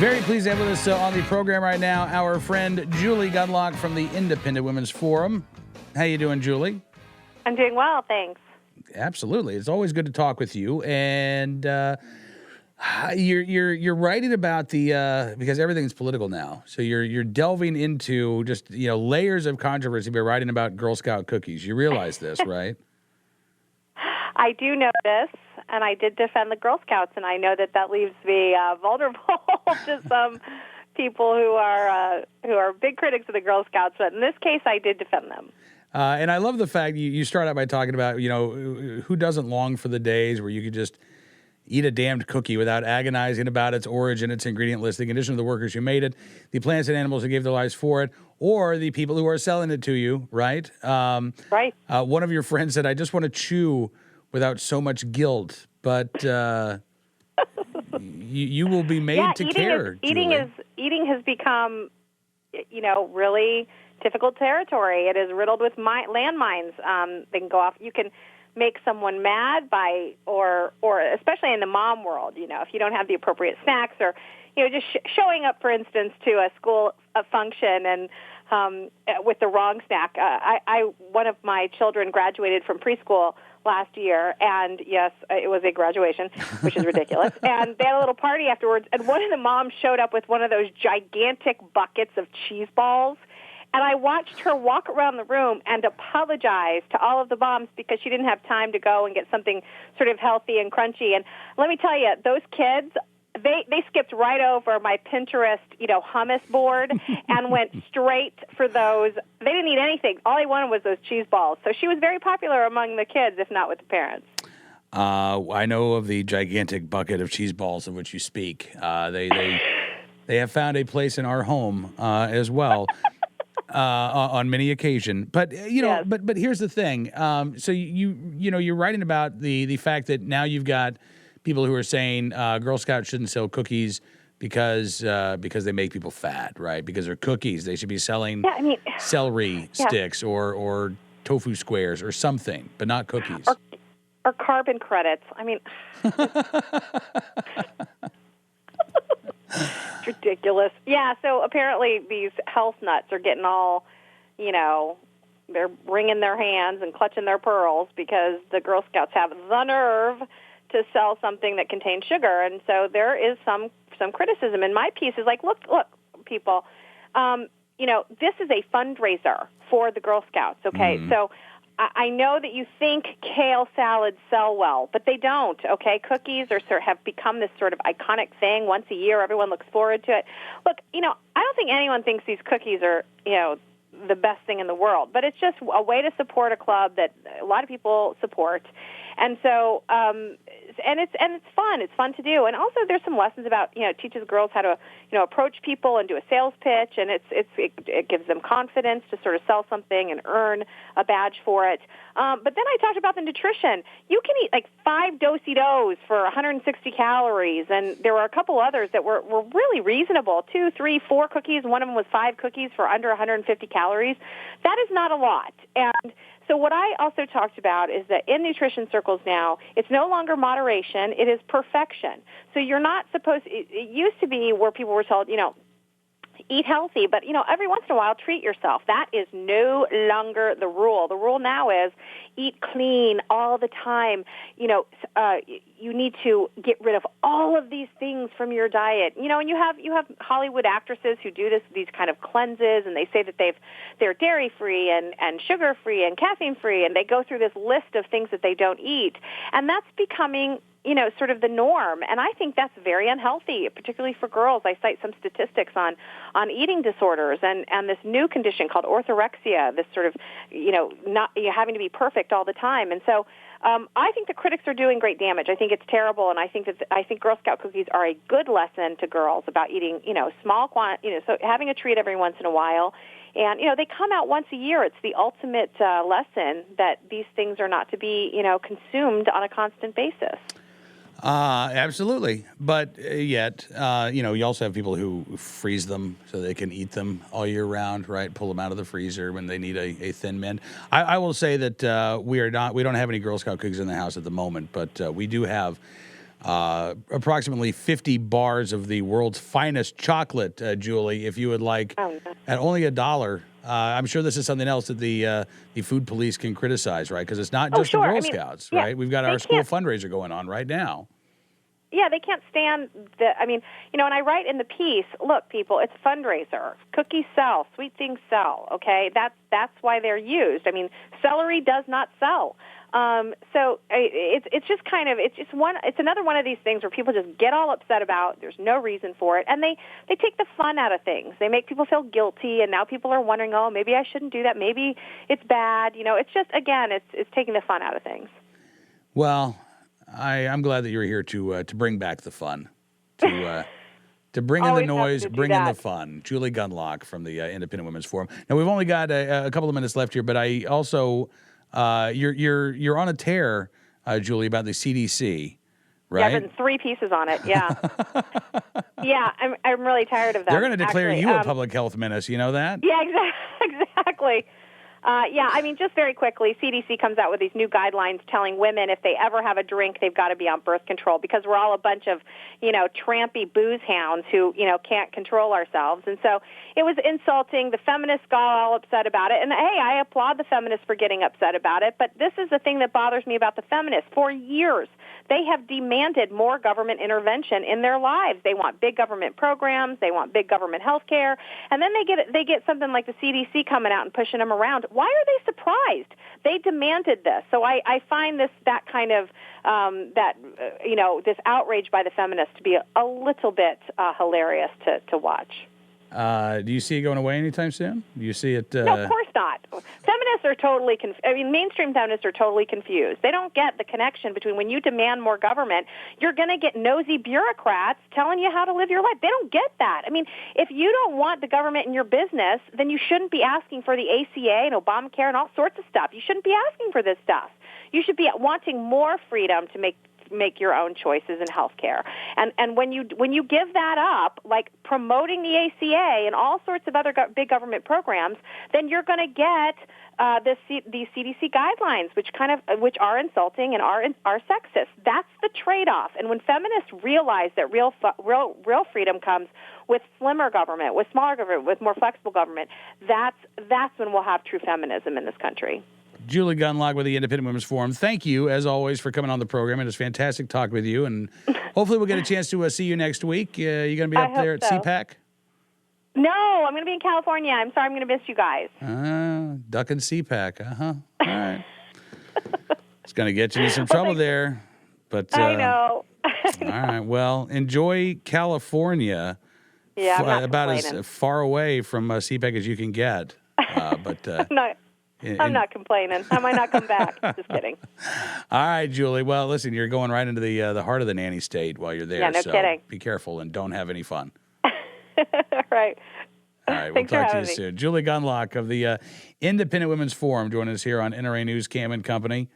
Very pleased to have with us on the program right now our friend Julie Gunlock from the Independent Women's Forum. How you doing, Julie? I'm doing well, thanks. Absolutely. It's always good to talk with you. And you're writing about the because everything's political now. So you're delving into just layers of controversy by writing about Girl Scout cookies. You realize this, right? I do know this, and I did defend the Girl Scouts, and I know that leaves me vulnerable to some people who are big critics of the Girl Scouts. But in this case, I did defend them. And I love the fact you start out by talking about, who doesn't long for the days where you could just eat a damned cookie without agonizing about its origin, its ingredient list, the condition of the workers who made it, the plants and animals who gave their lives for it, or the people who are selling it to you, right? Right. One of your friends said, I just want to chew without so much guilt, but you will be made to care. Eating has become, really difficult territory. It is riddled with landmines. They can go off. You can make someone mad or especially in the mom world. If you don't have the appropriate snacks, or just showing up, for instance, to a school function and with the wrong snack. One of my children graduated from preschool last year, and yes, it was a graduation, which is ridiculous. And they had a little party afterwards, and one of the moms showed up with one of those gigantic buckets of cheese balls. And I watched her walk around the room and apologize to all of the moms because she didn't have time to go and get something sort of healthy and crunchy. And let me tell you, those kids, they skipped right over my Pinterest, hummus board and went straight for those. They didn't eat anything. All they wanted was those cheese balls. So she was very popular among the kids, if not with the parents. I know of the gigantic bucket of cheese balls of which you speak. They have found a place in our home as well. On many occasions, but Yes. but here's the thing. So you're writing about the fact that now you've got people who are saying Girl Scouts shouldn't sell cookies because they make people fat, right? Because they're cookies, they should be selling celery sticks or tofu squares or something, but not cookies or carbon credits. It's ridiculous. Yeah, so apparently these health nuts are getting all, they're wringing their hands and clutching their pearls because the Girl Scouts have the nerve to sell something that contains sugar. And so there is some criticism. And my piece is like, look, people, this is a fundraiser for the Girl Scouts, okay? Mm-hmm. So I know that you think kale salads sell well, but they don't, okay? Cookies have become this sort of iconic thing. Once a year, everyone looks forward to it. Look, I don't think anyone thinks these cookies are, the best thing in the world, but it's just a way to support a club that a lot of people support. And so, and it's fun. It's fun to do. And also there's some lessons about, it teaches girls how to, approach people and do a sales pitch. And it gives them confidence to sort of sell something and earn a for it. But then I talked about the nutrition. You can eat like 5 Do-si-dos for 160 calories. And there were a couple others that were really reasonable. 2, 3, 4 cookies. One of them was 5 cookies for under 150 calories. That is not a lot. And so what I also talked about is that in nutrition circles now, it's no longer moderation, it is perfection. So you're not supposed, it used to be where people were told, eat healthy, but, every once in a while, treat yourself. That is no longer the rule. The rule now is eat clean all the time. You need to get rid of all of these things from your diet. And you have Hollywood actresses who do these kind of cleanses, and they say that they're dairy-free and sugar-free and caffeine-free, and they go through this list of things that they don't eat. And that's becoming sort of the norm. And I think that's very unhealthy, particularly for girls. I cite some statistics on eating disorders and this new condition called orthorexia, this sort of, not having to be perfect all the time. And so I think the critics are doing great damage. I think it's terrible, and I think Girl Scout cookies are a good lesson to girls about eating, small so having a treat every once in a while. And, they come out once a year. It's the ultimate lesson that these things are not to be, consumed on a constant basis. Absolutely. But yet, you also have people who freeze them so they can eat them all year round, right? Pull them out of the freezer when they need a Thin Mint. I will say that we don't have any Girl Scout cookies in the house at the moment, but we do have approximately 50 bars of the world's finest chocolate, Julie, if you would like, at only $1. I'm sure this is something else that the food police can criticize, right? Because it's not just sure. the Girl Scouts, yeah, right? We've got our school fundraiser going on right now. Yeah, they can't stand and I write in the piece, look, people, it's a fundraiser. Cookies sell, sweet things sell, okay? That's why they're used. I mean, celery does not sell. So it's just kind of, it's another one of these things where people just get all upset about, there's no reason for it, and they take the fun out of things. They make people feel guilty, and now people are wondering, oh, maybe I shouldn't do that, maybe it's bad. It's just, again, it's taking the fun out of things. Well, I'm glad that you're here to bring back the fun, to bring in the noise, bring in the fun. Julie Gunlock from the Independent Women's Forum. Now we've only got a couple of minutes left here, but I also you're on a tear, Julie, about the CDC, right? Yeah, I've written 3 pieces on it. Yeah, yeah, I'm really tired of that. They're going to declare you a public health menace. You know that? Yeah, exactly. Yeah, I mean, just very quickly, CDC comes out with these new guidelines telling women if they ever have a drink, they've got to be on birth control because we're all a bunch of, trampy booze hounds who, can't control ourselves. And so it was insulting. The feminists got all upset about it. And, hey, I applaud the feminists for getting upset about it. But this is the thing that bothers me about the feminists. For years, they have demanded more government intervention in their lives. They want big government programs. They want big government health care. And then they get something like the CDC coming out and pushing them around. Why are they surprised? They demanded this. So I find this outrage by the feminists to be a little bit hilarious to watch. Do you see it going away anytime soon? Do you see it? No, of course not. Feminists are totally mainstream feminists are totally confused. They don't get the connection between when you demand more government, you're going to get nosy bureaucrats telling you how to live your life. They don't get that. I mean, if you don't want the government in your business, then you shouldn't be asking for the ACA and Obamacare and all sorts of stuff. You shouldn't be asking for this stuff. You should be wanting more freedom to make your own choices in healthcare. And when you give that up, like promoting the ACA and all sorts of other big government programs, then you're going to get these CDC guidelines, which are insulting and are sexist. That's the trade-off. And when feminists realize that real freedom comes with slimmer government, with smaller government, with more flexible government, that's when we'll have true feminism in this country. Julie Gunlock with the Independent Women's Forum. Thank you, as always, for coming on the program. It was fantastic talking with you, and hopefully we'll get a chance to see you next week. You going to be up there at CPAC? No, I'm going to be in California. I'm sorry, I'm going to miss you guys. Ducking CPAC. All right. It's going to get you into some trouble there. But I know. All right. Well, enjoy California. Yeah, I'm not about complaining. as far away from CPAC as you can get. I'm not complaining. I might not come back. Just kidding. All right, Julie. Well, listen, you're going right into the heart of the nanny state while you're there. Yeah, no kidding. Be careful and don't have any fun. Right. All right, we'll talk to you soon. Julie Gunlock of the Independent Women's Forum joining us here on NRA News Cam and Company.